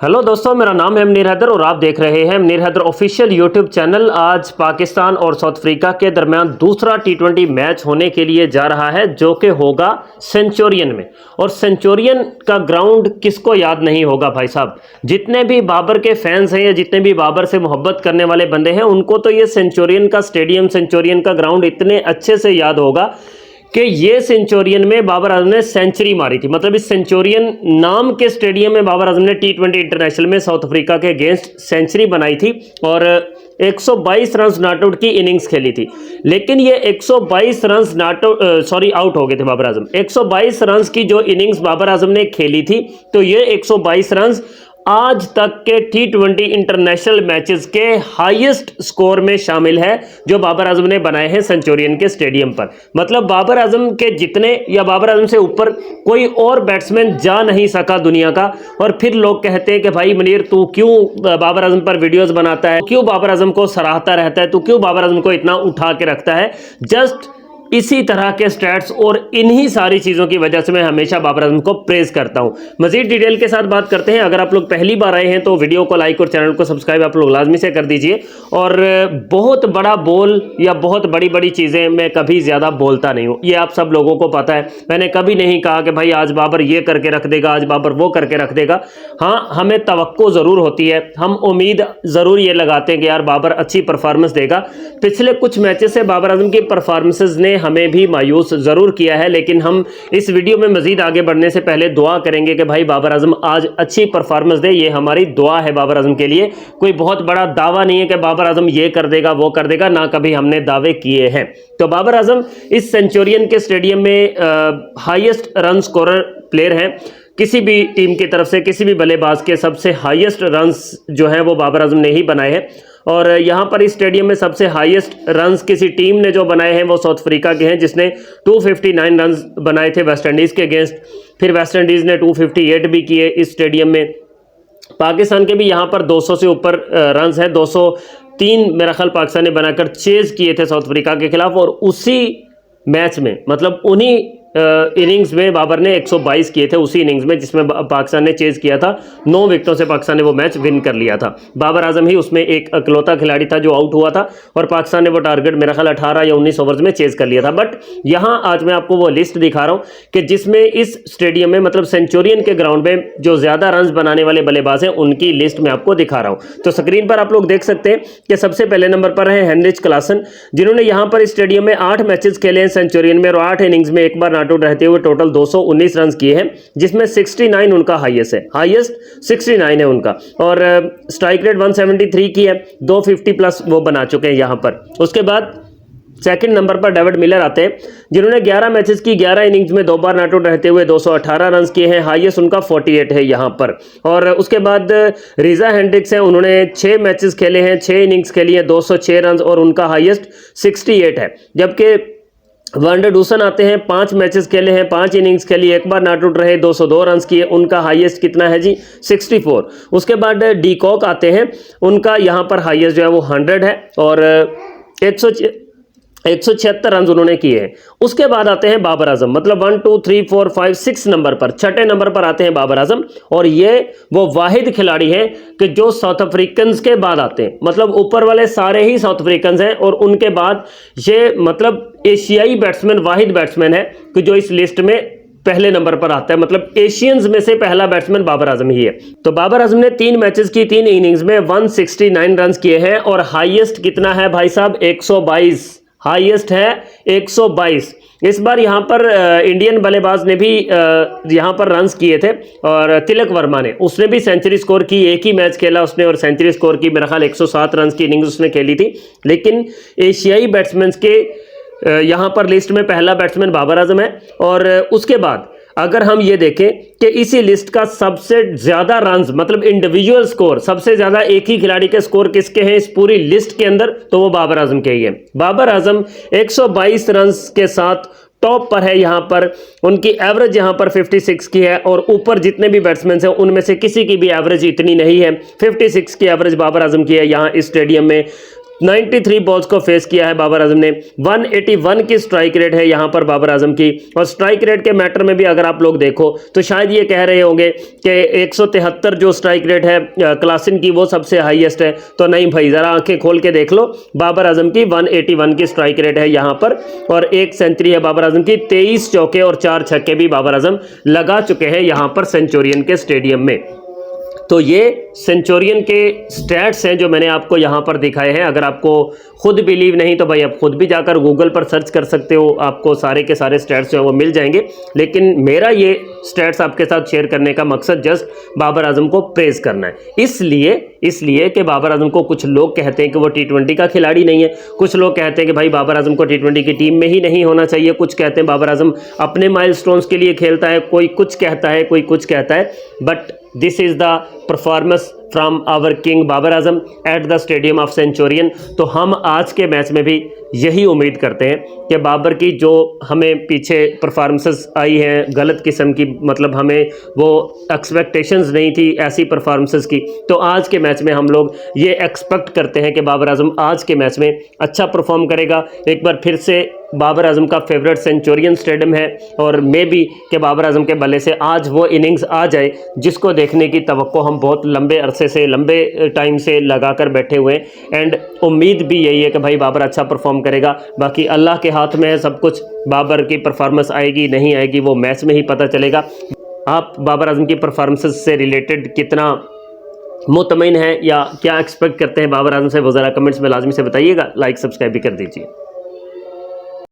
Hello दोस्तों, मेरा नाम है मुनीर हैदर और आप देख रहे हैं Munir Haider official YouTube channel. आज पाकिस्तान और साउथ अफ्रीका के दरमियान दूसरा टी20 मैच होने के लिए जा रहा है, जो कि होगा सेंचुरियन में। और सेंचुरियन का ग्राउंड किसको याद नहीं होगा भाई साहब। जितने भी बाबर के फैंस हैं या जितने भी बाबर से मोहब्बत करने वाले बंदे हैं, उनको तो ये सेंचुरियन का स्टेडियम, सेंचुरियन का ग्राउंड इतने अच्छे से याद होगा कि ये सेंचुरियन में बाबर आजम ने सेंचुरी मारी थी। मतलब इस सेंचुरियन नाम के स्टेडियम में बाबर आजम ने टी20 इंटरनेशनल में साउथ अफ्रीका के अगेंस्ट सेंचुरी बनाई थी और 122 रन नॉट आउट की इनिंग्स खेली थी। लेकिन ये 122 रन आउट हो गए थे बाबर आजम। 122 रन की जो इनिंग्स बाबर आजम ने खेली थी, तो ये 122 रन आज तक के टी20 इंटरनेशनल मैचेस के हाईएस्ट स्कोर में शामिल है, जो बाबर आजम ने बनाए हैं सेंचुरियन के स्टेडियम पर। मतलब बाबर आजम के जितने या बाबर आजम से ऊपर कोई और बैट्समैन जा नहीं सका दुनिया का। और फिर लोग कहते हैं कि भाई मुनीर, तू क्यों बाबर आजम पर वीडियोस बनाता है, क्यों बाबर आजम को सराहता रहता है, तू क्यों बाबर आजम को इतना उठा के रखता है। जस्ट इसी तरह के स्टैट्स और इन्हीं सारी चीज़ों की वजह से मैं हमेशा बाबर आजम को प्रेज करता हूं। मजीद डिटेल के साथ बात करते हैं। अगर आप लोग पहली बार आए हैं तो वीडियो को लाइक और चैनल को सब्सक्राइब आप लोग लाजमी से कर दीजिए। और बहुत बड़ा बोल या बहुत बड़ी बड़ी चीज़ें मैं कभी ज़्यादा बोलता नहीं हूँ, ये आप सब लोगों को पता है। मैंने कभी नहीं कहा कि भाई आज बाबर ये करके रख देगा, आज बाबर वो करके रख देगा। हाँ, हमें तवक्को ज़रूर होती है, हम उम्मीद ज़रूर ये लगाते हैं कि यार बाबर अच्छी परफॉर्मेंस देगा। पिछले कुछ मैचेस से बाबर आजम की परफॉर्मेंसेज ने हमें भी मायूस जरूर किया है, लेकिन हम इस वीडियो में मजीद आगे बढ़ने से पहले दुआ करेंगे कि भाई बाबर आजम आज अच्छी परफॉर्मेंस दे। ये हमारी दुआ है बाबर आजम के लिए। कोई बहुत बड़ा दावा नहीं है कि बाबर आजम ये कर देगा वो कर देगा, ना कभी हमने दावे किए हैं। तो बाबर आजम इस सेंचुरियन के स्टेडियम में हाईएस्ट रन स्कोरर प्लेयर हैं। किसी भी टीम की तरफ से, किसी भी बल्लेबाज के सबसे हाईएस्ट रन्स जो हैं वो बाबर आजम ने ही बनाए हैं। और यहाँ पर इस स्टेडियम में सबसे हाईएस्ट रन्स किसी टीम ने जो बनाए हैं वो साउथ अफ्रीका के हैं, जिसने 259 रन्स बनाए थे वेस्ट इंडीज़ के अगेंस्ट। फिर वेस्ट इंडीज़ ने 258 भी किए इस स्टेडियम में। पाकिस्तान के भी यहाँ पर 200 से ऊपर रन्स हैं। 203 मेरा ख्याल पाकिस्तान ने बनाकर चेज किए थे साउथ अफ्रीका के खिलाफ। और उसी मैच में, मतलब उन्हीं इनिंग्स में बाबर ने 122 किए थे, उसी इनिंग्स में जिसमें पाकिस्तान ने चेज किया था। 9 विकेटों से पाकिस्तान ने वो मैच विन कर लिया था। बाबर आजम ही उसमें एक अकलौता खिलाड़ी था जो आउट हुआ था और पाकिस्तान ने वो टारगेट मेरा ख्याल 18 या 19 ओवर्स में चेज कर लिया था। बट यहाँ आज मैं आपको वो लिस्ट दिखा रहा हूँ कि जिसमें इस स्टेडियम में, मतलब सेंचुरियन के ग्राउंड में जो ज़्यादा रन बनाने वाले बल्लेबाज हैं उनकी लिस्ट मैं आपको दिखा रहा हूँ। तो स्क्रीन पर आप लोग देख सकते हैं कि सबसे पहले नंबर पर है हेनरिच क्लासन, जिन्होंने यहाँ पर इस स्टेडियम में 8 मैचेस खेले हैं सेंचुरियन में और 8 इनिंग्स में एक बार नॉट आउट रहते हुए टोटल 219 रन किए हैं, जिसमें 69 उनका हाईएस्ट है। हाईएस्ट 69 है उनका। और स्ट्राइक रेट 173 की है, 250 प्लस वो बना चुके हैं यहाँ पर। उसके बाद सेकंड नंबर पर डेविड मिलर आते हैं, जिन्होंने 11 मैचेस की 11 इनिंग्स में 2 बार नॉट आउट रहते हुए 218 रन किए हैं। हाईएस्ट उनका 48 है यहाँ पर। और उसके बाद रिजा हेंड्रिक्स हैं, उन्होंने 6 मैचेस खेले हैं, 6 इनिंग्स खेली हैं, 206 रन और उनका हाईएस्ट 68 है। जबकि वनडे डूसन आते हैं, 5 मैचेस खेले हैं, 5 इनिंग्स खेली, एक बार नॉट आउट रहे, 202 रन किए, उनका हाईएस्ट कितना है जी 64। उसके बाद डी कॉक आते हैं, उनका यहाँ पर हाईएस्ट जो है वो 100 है और 176 रन उन्होंने किए हैं। उसके बाद आते हैं बाबर आजम, मतलब 1 2 3 4 5 6 नंबर पर, 6ठे नंबर पर आते हैं बाबर आजम। और ये वो वाहिद खिलाड़ी हैं कि जो साउथ अफ्रीकन के बाद आते हैं। मतलब ऊपर वाले सारे ही साउथ अफ्रीकन हैं और उनके बाद ये मतलब एशियाई बैट्समैन, वाहिद बैट्समैन है कि जो इस लिस्ट में पहले नंबर पर आता है। मतलब एशियंस में से पहला बैट्समैन बाबर आजम ही है। तो बाबर आजम ने 3 मैचेस की 3 इनिंग्स में 169 रन किए हैं और हाईएस्ट कितना है भाई साहब 122। हाईएस्ट है 122। इस बार यहाँ पर इंडियन बल्लेबाज ने भी यहाँ पर रन्स किए थे और तिलक वर्मा ने, उसने भी सेंचुरी स्कोर की। एक ही मैच खेला उसने और सेंचुरी स्कोर की, मेरा ख्याल 107 रन की इनिंग्स उसने खेली थी। लेकिन एशियाई बैट्समैन के यहाँ पर लिस्ट में पहला बैट्समैन बाबर आजम है। और उसके बाद अगर हम ये देखें कि इसी लिस्ट का सबसे ज्यादा रन्स, मतलब इंडिविजुअल स्कोर, सबसे ज्यादा एक ही खिलाड़ी के स्कोर किसके हैं इस पूरी लिस्ट के अंदर, तो वो बाबर आजम के ही है। बाबर आजम 122 रन के साथ टॉप पर है यहाँ पर। उनकी एवरेज यहाँ पर 56 की है और ऊपर जितने भी बैट्समैन हैं उनमें से किसी की भी एवरेज इतनी नहीं है। 56 की एवरेज बाबर आजम की है यहाँ इस स्टेडियम में। 93 बॉल्स को फेस किया है बाबर आजम ने। 181 की स्ट्राइक रेट है यहाँ पर बाबर आजम की। और स्ट्राइक रेट के मैटर में भी अगर आप लोग देखो तो शायद ये कह रहे होंगे कि 173 जो स्ट्राइक रेट है क्लासिन की वो सबसे हाईएस्ट है, तो नहीं भाई, ज़रा आंखें खोल के देख लो। बाबर आजम की 181 की स्ट्राइक रेट है यहाँ पर, और 1 सेंचुरी है बाबर आजम की। 23 चौके और 4 छक्के भी बाबर आजम लगा चुके हैं यहाँ पर सेंचुरियन के स्टेडियम में। तो ये सेंचुरियन के स्टैट्स हैं जो मैंने आपको यहाँ पर दिखाए हैं। अगर आपको खुद बिलीव नहीं तो भाई आप खुद भी जाकर गूगल पर सर्च कर सकते हो, आपको सारे के सारे स्टैट्स जो है वो मिल जाएंगे। लेकिन मेरा ये स्टैट्स आपके साथ शेयर करने का मकसद जस्ट बाबर आजम को प्रेज़ करना है। इसलिए कि बाबर आजम को कुछ लोग कहते हैं कि वो T20 का खिलाड़ी नहीं है, कुछ लोग कहते हैं कि भाई बाबर आजम को T20 की टीम में ही नहीं होना चाहिए, कुछ कहते हैं बाबर आजम अपने माइलस्टोन्स के लिए खेलता है, कोई कुछ कहता है, कोई कुछ कहता है। But this is the performance from our king Babar Azam at the stadium of Centurion. तो हम आज के मैच में भी यही उम्मीद करते हैं कि बाबर की जो हमें पीछे परफॉर्मेंसेस आई हैं गलत किस्म की, मतलब हमें वो एक्सपेक्टेशंस नहीं थी ऐसी परफॉर्मेंसेस की, तो आज के मैच में हम लोग ये एक्सपेक्ट करते हैं कि बाबर आजम आज के मैच में अच्छा परफॉर्म करेगा। एक बार फिर से बाबर आजम का फेवरेट सेंचुरियन स्टेडियम है, और मे बी कि बाबर आजम के बल्ले से आज वो इनिंग्स आ जाए जिसको देखने की तवक्को हम बहुत लंबे अरसे से, लंबे टाइम से लगा कर बैठे हुए हैं। एंड उम्मीद भी यही है कि भाई बाबर अच्छा परफॉर्म करेगा। बाकी अल्लाह के हाथ में है सब कुछ, बाबर की परफॉर्मेंस आएगी नहीं आएगी वो मैच में ही पता चलेगा। आप बाबर आजम की परफॉर्मेंस से रिलेटेड कितना मुतमईन है या क्या एक्सपेक्ट करते हैं बाबर आजम से, वो ज़रा कमेंट्स में लाजमी से बताइएगा। लाइक सब्सक्राइब भी कर दीजिए।